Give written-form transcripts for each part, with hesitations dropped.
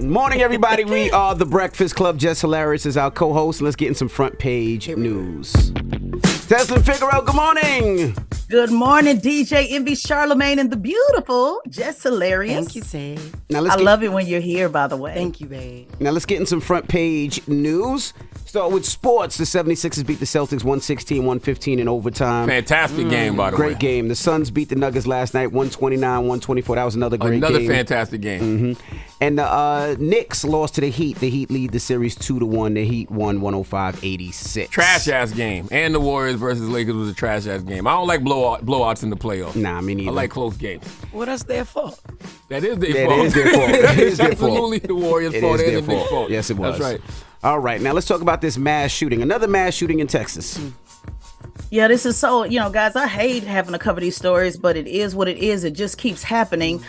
Morning, everybody. We are the Breakfast Club. Jess Hilarious is our co-host. Let's get in some front page news. Tesla Figaro, good morning. Good morning, DJ Envy, Charlamagne, and the beautiful Jess Hilarious. Thank you, Say. I love it when you're here, by the way. Thank you, babe. Now let's get in some front page news. Start with sports. The 76ers beat the Celtics 116-115 in overtime. Fantastic game, by the way. Great game. The Suns beat the Nuggets last night 129-124. That was another great game. Another fantastic game. And the Knicks lost to the Heat. The Heat lead the series 2-1. The Heat won 105-86. Trash-ass game. And the Warriors versus Lakers was a trash-ass game. I don't like blowouts in the playoffs. Nah, me neither. I like close games. Well, that's their fault. That is their fault. It is their fault. It is their fault. Absolutely the Warriors' fault and the Knicks' fault. Yes, it was. That's right. All right, now let's talk about this mass shooting. Another mass shooting in Texas. Yeah, this is so, guys, I hate having to cover these stories, but it is what it is. It just keeps happening.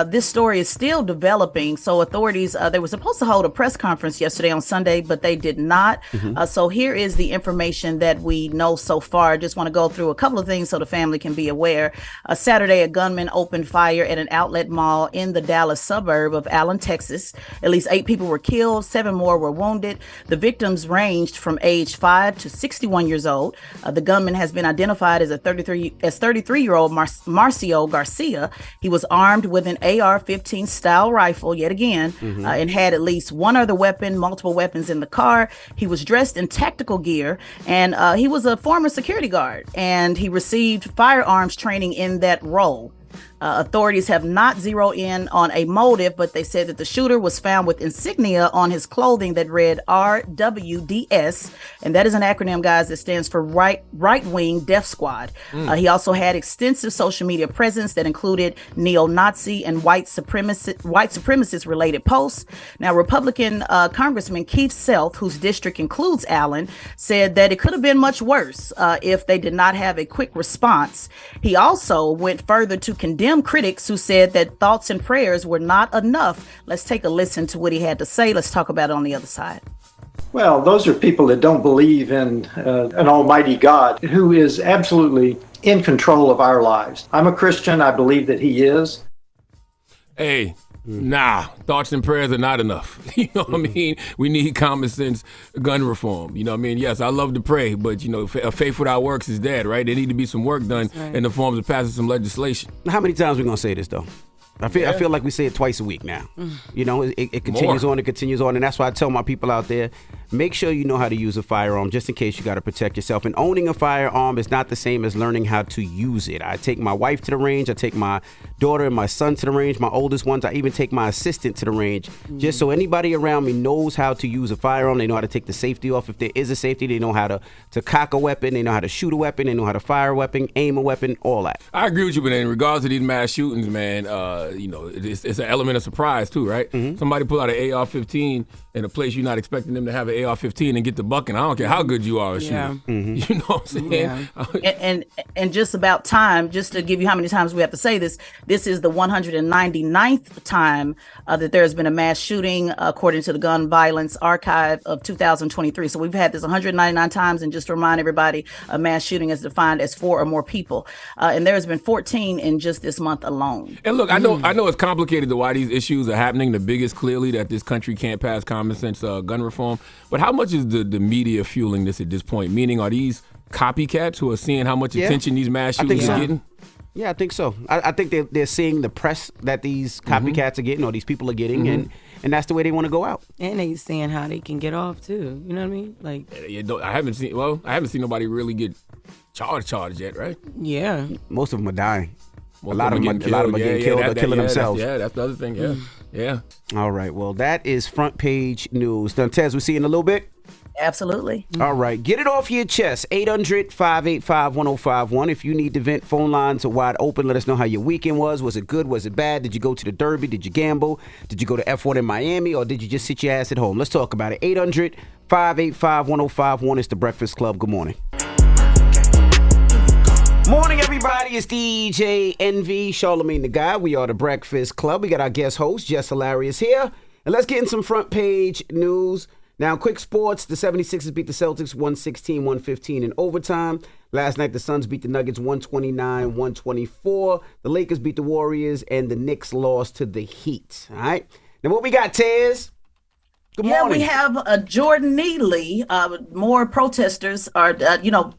This story is still developing. So authorities, they were supposed to hold a press conference yesterday on Sunday, but they did not. So here is the information that we know so far. I just want to go through a couple of things so the family can be aware. Saturday, a gunman opened fire at an outlet mall in the Dallas suburb of Allen, Texas. At least 8 people were killed. 7 more were wounded. The victims ranged from age 5 to 61 years old. The gunman has been identified as 33-year-old Marcio Garcia. He was armed with an AR-15 style rifle yet again, and had at least one other weapon, multiple weapons in the car. He was dressed in tactical gear, and he was a former security guard, and he received firearms training in that role. Authorities have not zeroed in on a motive, but they said that the shooter was found with insignia on his clothing that read RWDS, and that is an acronym, guys, that stands for Right Wing Death Squad. He also had extensive social media presence that included neo-Nazi and white supremacist related posts. Now, Republican Congressman Keith Self, whose district includes Allen, said that it could have been much worse if they did not have a quick response. He also went further to condemn critics who said that thoughts and prayers were not enough. Let's take a listen to what he had to say. Let's talk about it on the other side. Well, those are people that don't believe in an almighty God who is absolutely in control of our lives. I'm a Christian. I believe that he is. Hey, nah, thoughts and prayers are not enough. You know what I mean? We need common sense gun reform. You know what I mean? Yes, I love to pray, but, a faith without works is dead, right? There need to be some work done in the forms of passing some legislation. How many times are we going to say this, though? I feel like we say it twice a week now. It continues on, it continues on. And that's why I tell my people out there, make sure you know how to use a firearm just in case you got to protect yourself. And owning a firearm is not the same as learning how to use it. I take my wife to the range. I take my daughter and my son to the range, my oldest ones. I even take my assistant to the range just so anybody around me knows how to use a firearm. They know how to take the safety off. If there is a safety, they know how to cock a weapon. They know how to shoot a weapon. They know how to fire a weapon, aim a weapon, all that. I agree with you, but in regards to these mass shootings, man, it's an element of surprise too, right? Somebody pull out an AR-15 in a place you're not expecting them to have an AR-15 and get the buck, and I don't care how good you are at shooting. You know what I'm saying? Yeah. And just about time, just to give you how many times we have to say this, this is the 199th time that there has been a mass shooting, according to the Gun Violence Archive of 2023. So we've had this 199 times, and just to remind everybody, a mass shooting is defined as 4 or more people. And there has been 14 in just this month alone. And look, I know it's complicated to why these issues are happening. The biggest, clearly, that this country can't pass common sense gun reform. But how much is the media fueling this at this point? Meaning, are these copycats who are seeing how much attention these mass shootings are getting? Yeah, I think so. I think they're seeing the press that these copycats are getting, or these people are getting, and that's the way they want to go out. And they seeing how they can get off too. You know what I mean? Like, I haven't seen nobody really get charged yet, right? Yeah. Most of them are dying. A Most lot of them are getting killed or killing themselves. That's the other thing. Yeah. All right. Well, that is front page news. Now, Tez, we'll see you in a little bit. Absolutely. All right. Get it off your chest. 800-585-1051. If you need to vent, phone lines are wide open. Let us know how your weekend was. Was it good? Was it bad? Did you go to the Derby? Did you gamble? Did you go to F1 in Miami? Or did you just sit your ass at home? Let's talk about it. 800-585-1051. It's The Breakfast Club. Good morning. Morning, everybody. It's DJ Envy, Charlamagne the Guy. We are The Breakfast Club. We got our guest host, Jess Hilarious, here. And let's get in some front page news. Now, quick sports. The 76ers beat the Celtics 116-115 in overtime. Last night, the Suns beat the Nuggets 129-124. The Lakers beat the Warriors, and the Knicks lost to the Heat. All right? Now what we got, Tez? Good morning. We have Jordan Neely. More protesters are,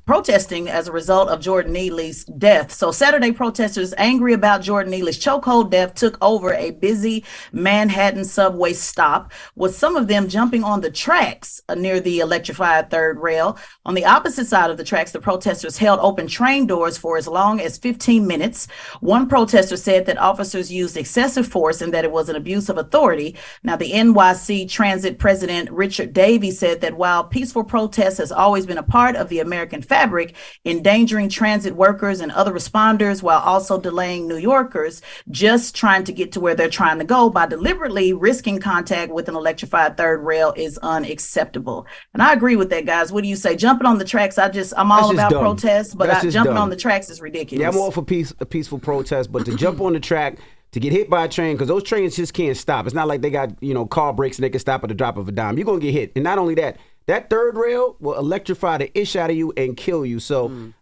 protesting as a result of Jordan Neely's death. So Saturday, protesters angry about Jordan Neely's chokehold death took over a busy Manhattan subway stop, with some of them jumping on the tracks near the electrified third rail. On the opposite side of the tracks, the protesters held open train doors for as long as 15 minutes. One protester said that officers used excessive force and that it was an abuse of authority. Now, the NYC Transit President Richard Davey said that while peaceful protest has always been a part of the American fabric, endangering transit workers and other responders while also delaying New Yorkers just trying to get to where they're trying to go by deliberately risking contact with an electrified third rail is unacceptable. And I agree with that, guys. What do you say? Jumping on the tracks, I'm all about protests, but jumping on the tracks is ridiculous. Yeah, I'm all for a peaceful protest, but to jump on the track to get hit by a train, because those trains just can't stop. It's not like they got, car brakes and they can stop at the drop of a dime. You're going to get hit. And not only that, that third rail will electrify the ish out of you and kill you. So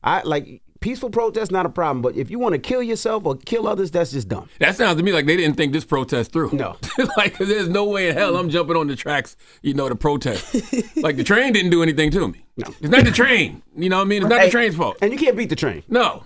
peaceful protest, not a problem. But if you want to kill yourself or kill others, that's just dumb. That sounds to me like they didn't think this protest through. No. Like, there's no way in hell I'm jumping on the tracks, to protest. Like, the train didn't do anything to me. No. It's not the train. You know what I mean? It's not the train's fault. And you can't beat the train. No.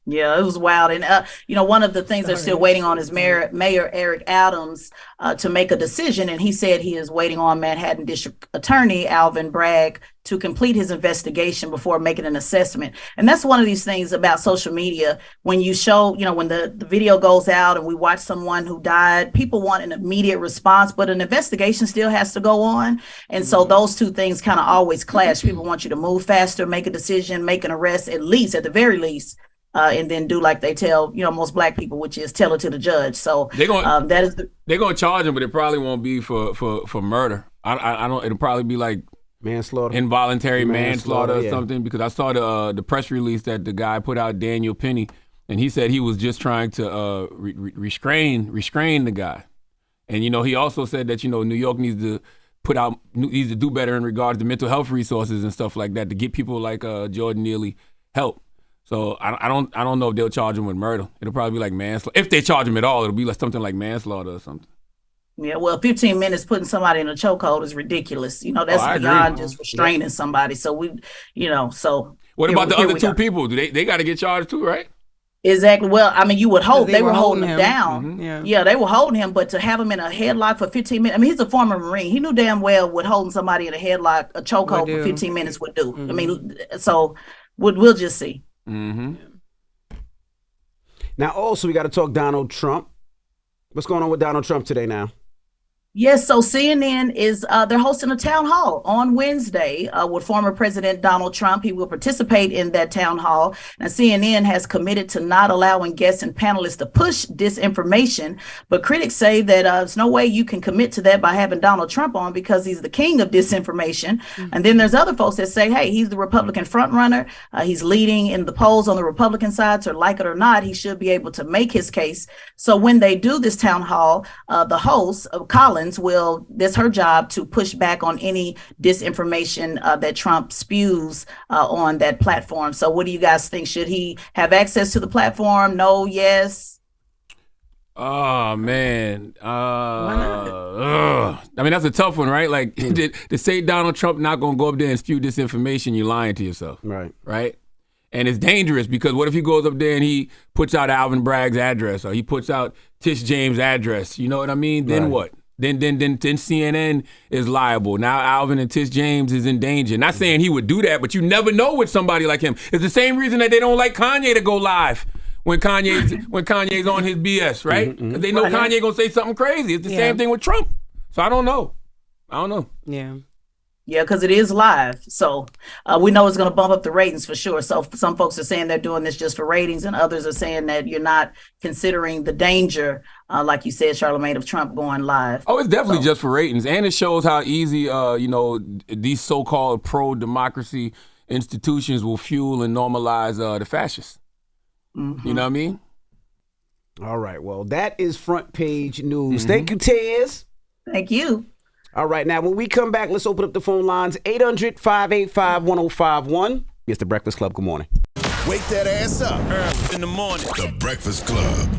Yeah, it was wild. And, one of the things they're still waiting on is Mayor Eric Adams to make a decision. And he said he is waiting on Manhattan District Attorney Alvin Bragg to complete his investigation before making an assessment. And that's one of these things about social media. When you show, when the video goes out and we watch someone who died, people want an immediate response, but an investigation still has to go on. And so those two things kind of always clash. People want you to move faster, make a decision, make an arrest, at the very least. And then do like they tell, most black people, which is tell it to the judge. So they're gonna charge him, but it probably won't be for murder. I don't. It'll probably be like manslaughter, involuntary manslaughter or something. Because I saw the press release that the guy put out, Daniel Penny, and he said he was just trying to restrain the guy. And he also said that New York needs to do better in regards to mental health resources and stuff like that to get people like Jordan Neely help. So I don't know if they'll charge him with murder. It'll probably be like manslaughter. If they charge him at all, it'll be like something like manslaughter or something. Yeah, well, 15 minutes putting somebody in a chokehold is ridiculous. That's beyond just restraining somebody. So so. What about the other two people? Do they got to get charged too, right? Exactly. Well, I mean, you would hope they were holding him down. Mm-hmm. Yeah, they were holding him, but to have him in a headlock for 15 minutes, I mean, he's a former Marine. He knew damn well what holding somebody in a headlock, a chokehold for 15 minutes would do. Mm-hmm. I mean, so we'll just see. Mm-hmm. Now, also, we got to talk Donald Trump. What's going on with Donald Trump today now? Yes, so CNN is they're hosting a town hall on Wednesday with former President Donald Trump. He will participate in that town hall. Now, CNN has committed to not allowing guests and panelists to push disinformation, but critics say that there's no way you can commit to that by having Donald Trump on because he's the king of disinformation. Mm-hmm. And then there's other folks that say, hey, he's the Republican frontrunner. He's leading in the polls on the Republican side, so like it or not, he should be able to make his case. So when they do this town hall, the host of Collins that's her job to push back on any disinformation that Trump spews on that platform. So what do you guys think? Should he have access to the platform? No, yes? Oh, man. Why not? I mean, that's a tough one, right? Like, to say Donald Trump not going to go up there and spew disinformation, you're lying to yourself. Right. Right? And it's dangerous because what if he goes up there and he puts out Alvin Bragg's address or he puts out Tish James' address? You know what I mean? Then what? Then CNN is liable. Now Alvin and Tish James is in danger. Not saying he would do that, but you never know with somebody like him. It's the same reason that they don't like Kanye to go live when Kanye's on his BS, right? Because they know Kanye gonna say something crazy. It's the same thing with Trump. So I don't know. Yeah. Yeah, because it is live. So we know it's going to bump up the ratings for sure. So some folks are saying they're doing this just for ratings, and others are saying that you're not considering the danger, like you said, Charlamagne, of Trump going live. Oh, it's definitely just for ratings. And it shows how easy, these so-called pro-democracy institutions will fuel and normalize the fascists. Mm-hmm. You know what I mean? All right. Well, that is front page news. Mm-hmm. Thank you, Tez. Thank you. All right, now, when we come back, let's open up the phone lines, 800-585-1051. It's The Breakfast Club. Good morning. Wake that ass up. In the morning. The Breakfast Club.